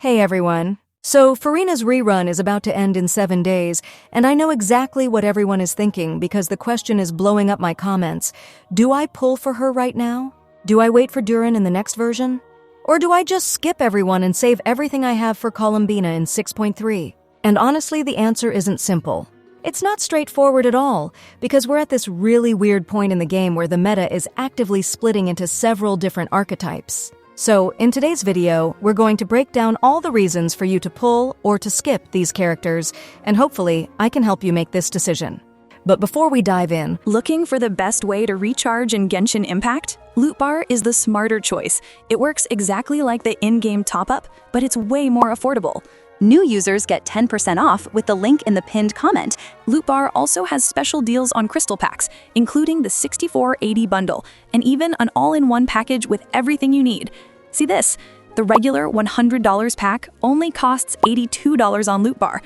Hey everyone. So, Furina's rerun is about to end in 7 days, and I know exactly what everyone is thinking because the question is blowing up my comments. Do I pull for her right now? Do I wait for Durin in the next version? Or do I just skip everyone and save everything I have for Colombina in 6.3? And honestly, the answer isn't simple. It's not straightforward at all, because we're at this really weird point in the game where the meta is actively splitting into several different archetypes. So, in today's video, we're going to break down all the reasons for you to pull or to skip these characters, and hopefully, I can help you make this decision. But before we dive in, looking for the best way to recharge in Genshin Impact? Loot Bar is the smarter choice. It works exactly like the in-game top-up, but it's way more affordable. New users get 10% off with the link in the pinned comment. Loot Bar also has special deals on crystal packs, including the 6480 bundle, and even an all-in-one package with everything you need. See this? The regular $100 pack only costs $82 on Loot Bar.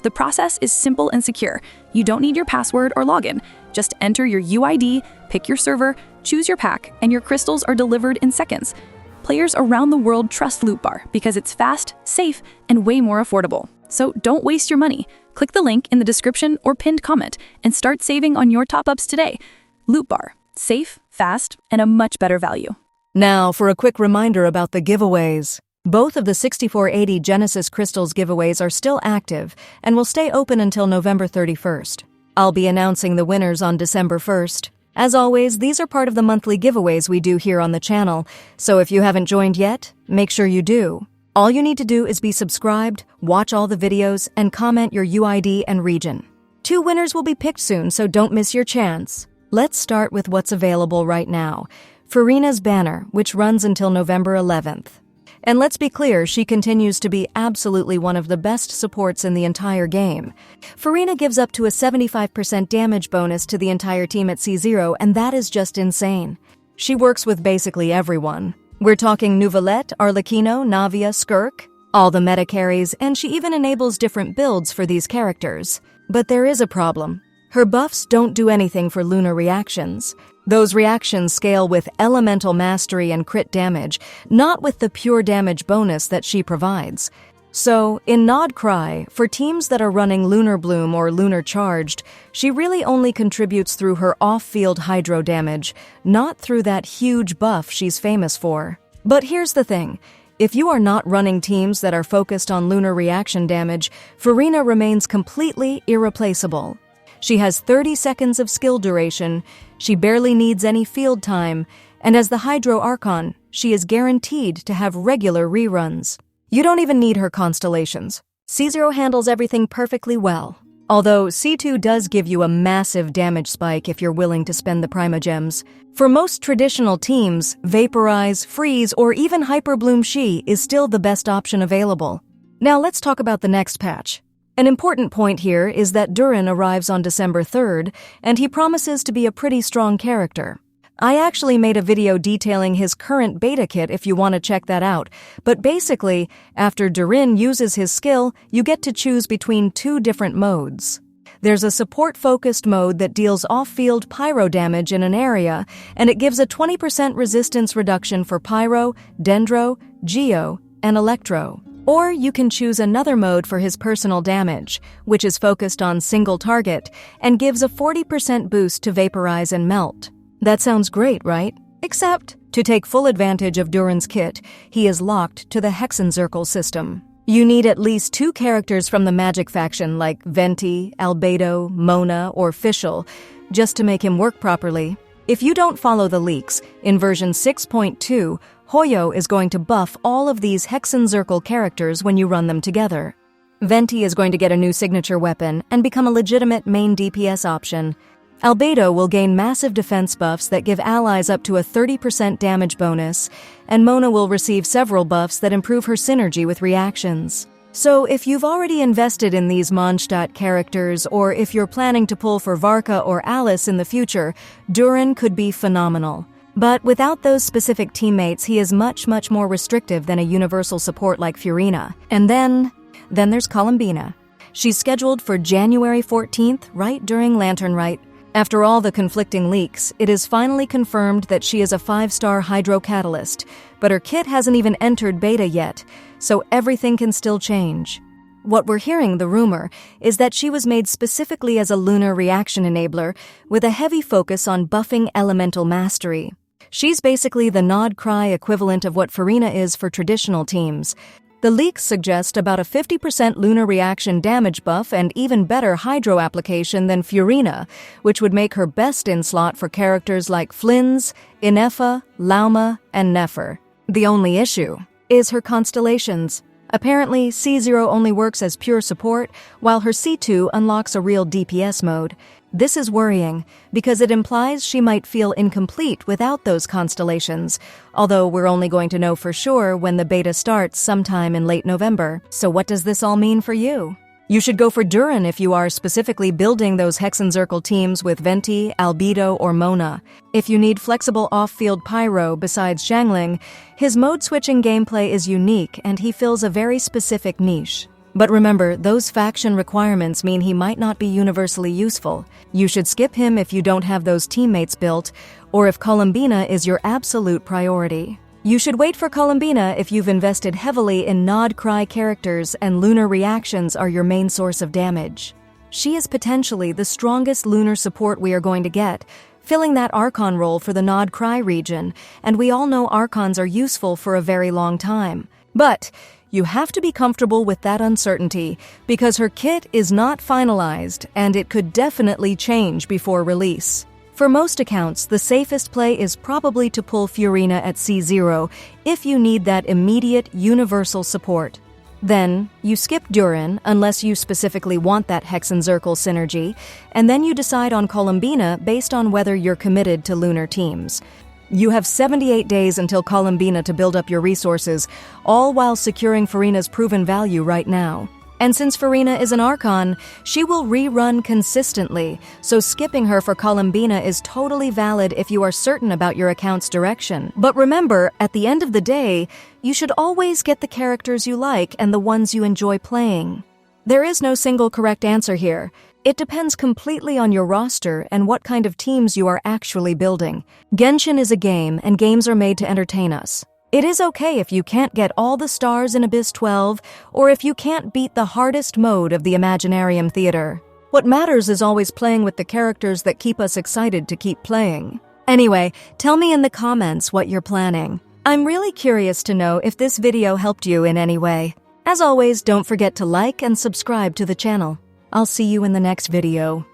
The process is simple and secure. You don't need your password or login. Just enter your UID, pick your server, choose your pack, and your crystals are delivered in seconds. Players around the world trust Loot Bar because it's fast, safe, and way more affordable. So don't waste your money. Click the link in the description or pinned comment and start saving on your top-ups today. Loot Bar, safe, fast, and a much better value. now for a quick reminder about the giveaways. Both of the 6480 Genesis Crystals giveaways are still active and will stay open until November 31st. I'll be announcing the winners on December 1st. As always, these are part of the monthly giveaways we do here on the channel, so if you haven't joined yet, make sure you do. All you need to do is be subscribed, watch all the videos, and comment your UID and region. 2 winners will be picked soon, so don't miss your chance. Let's start with what's available right now. Furina's banner, which runs until November 11th. And let's be clear, she continues to be absolutely one of the best supports in the entire game. Furina gives up to a 75% damage bonus to the entire team at C0, and that is just insane. She works with basically everyone. We're talking Neuvillette, Arlequino, Navia, Skirk, all the meta carries, and she even enables different builds for these characters. But there is a problem. Her buffs don't do anything for lunar reactions. Those reactions scale with elemental mastery and crit damage, not with the pure damage bonus that she provides. So, in Nod Krai, for teams that are running Lunar Bloom or Lunar Charged, she really only contributes through her off-field hydro damage, not through that huge buff she's famous for. But here's the thing. If you are not running teams that are focused on lunar reaction damage, Furina remains completely irreplaceable. She has 30 seconds of skill duration, she barely needs any field time, and as the Hydro Archon, she is guaranteed to have regular reruns. You don't even need her constellations. C0 handles everything perfectly well. Although C2 does give you a massive damage spike if you're willing to spend the primogems. For most traditional teams, vaporize, freeze, or even hyperbloom she is still the best option available. Now let's talk about the next patch. An important point here is that Durin arrives on December 3rd, and he promises to be a pretty strong character. I actually made a video detailing his current beta kit if you want to check that out, but basically, after Durin uses his skill, you get to choose between 2 different modes. There's a support-focused mode that deals off-field pyro damage in an area, and it gives a 20% resistance reduction for pyro, dendro, geo, and electro. Or you can choose another mode for his personal damage, which is focused on single target and gives a 40% boost to vaporize and melt. That sounds great, right? Except, to take full advantage of Durin's kit, he is locked to the Hexenzirkel system. You need at least 2 characters from the magic faction like Venti, Albedo, Mona, or Fischl, just to make him work properly. If you don't follow the leaks, in version 6.2, Hoyo is going to buff all of these Hexenzirkel characters when you run them together. Venti is going to get a new signature weapon and become a legitimate main DPS option. Albedo will gain massive defense buffs that give allies up to a 30% damage bonus, and Mona will receive several buffs that improve her synergy with reactions. So if you've already invested in these Mondstadt characters, or if you're planning to pull for Varka or Alice in the future, Durin could be phenomenal. But without those specific teammates, he is much more restrictive than a universal support like Furina. And then there's Colombina. She's scheduled for January 14th, right during Lantern Rite. After all the conflicting leaks, it is finally confirmed that she is a 5-star Hydro Catalyst, but her kit hasn't even entered beta yet, so everything can still change. What we're hearing, the rumor, is that she was made specifically as a lunar reaction enabler with a heavy focus on buffing elemental mastery. She's basically the Nod Krai equivalent of what Furina is for traditional teams. The leaks suggest about a 50% lunar reaction damage buff and even better hydro application than Furina, which would make her best in slot for characters like Flynn's, Inefa, Lauma, and Nefer. The only issue is her constellations. Apparently, C0 only works as pure support, while her C2 unlocks a real DPS mode. This is worrying, because it implies she might feel incomplete without those constellations, although we're only going to know for sure when the beta starts sometime in late November. So what does this all mean for you? You should go for Durin if you are specifically building those Hexenzirkel teams with Venti, Albedo, or Mona. If you need flexible off-field pyro besides Xiangling, his mode-switching gameplay is unique and he fills a very specific niche. But remember, those faction requirements mean he might not be universally useful. You should skip him if you don't have those teammates built, or if Colombina is your absolute priority. You should wait for Colombina if you've invested heavily in Nod Krai characters and lunar reactions are your main source of damage. She is potentially the strongest lunar support we are going to get, filling that Archon role for the Nod Krai region, and we all know Archons are useful for a very long time. But you have to be comfortable with that uncertainty, because her kit is not finalized, and it could definitely change before release. For most accounts, the safest play is probably to pull Furina at C0 if you need that immediate universal support. Then, you skip Durin unless you specifically want that Hexenzirkel synergy, and then you decide on Colombina based on whether you're committed to lunar teams. You have 78 days until Colombina to build up your resources, all while securing Furina's proven value right now. And since Furina is an Archon, she will rerun consistently, so skipping her for Colombina is totally valid if you are certain about your account's direction. But remember, at the end of the day, you should always get the characters you like and the ones you enjoy playing. There is no single correct answer here. It depends completely on your roster and what kind of teams you are actually building. Genshin is a game, and games are made to entertain us. It is okay if you can't get all the stars in Abyss 12, or if you can't beat the hardest mode of the Imaginarium Theater. What matters is always playing with the characters that keep us excited to keep playing. Anyway, tell me in the comments what you're planning. I'm really curious to know if this video helped you in any way. As always, don't forget to like and subscribe to the channel. I'll see you in the next video.